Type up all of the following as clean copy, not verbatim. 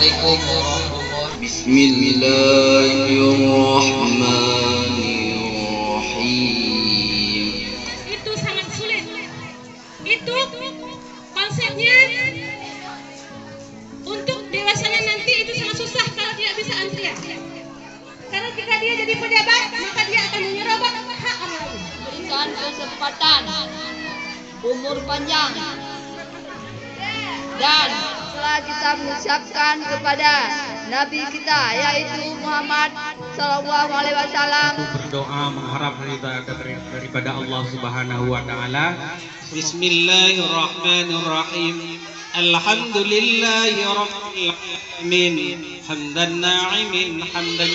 Assalamualaikum warahmatullahi wabarakatuh. Bismillahirrahmanirrahim. Itu sangat sulit. Itu konsepnya untuk dewasanya nanti itu sangat susah kalau tidak bisa antrian. Karena jika dia jadi pejabat, maka dia akan menyerobot hak orang lain. Berikan kesempatan, umur panjang, dan setelah kita mengucapkan kepada Nabi kita yaitu Muhammad Sallallahu Alaihi Wasallam, berdoa mengharap daripada Allah Subhanahu Wa Taala. Bismillahirrahmanirrahim. Alhamdulillahi Rabbil Alamin. Hamdan na'imin hamdan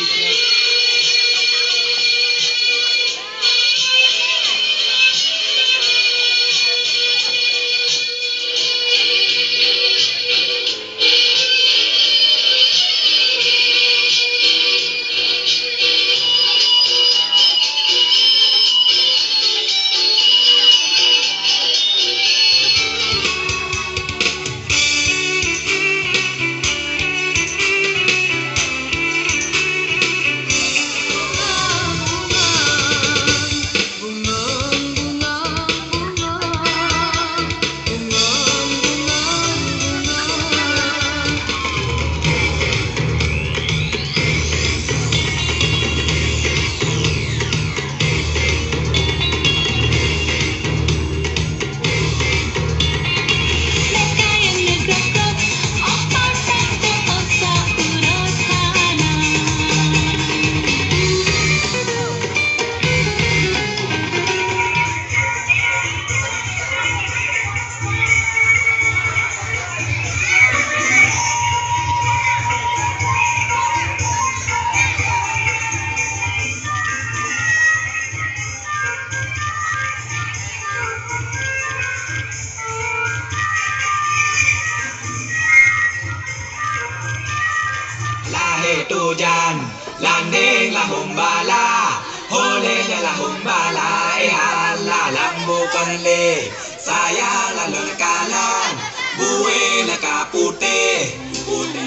tujan landing la humbala hole la humbala hala lambu panle saya la lekalan buwe la kapute pute.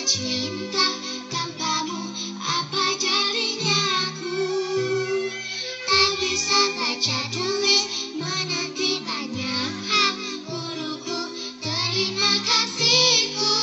Cinta tanpamu apa jadinya aku, tak bisa baca tulis menanti banyak hak guruku, terima kasihku.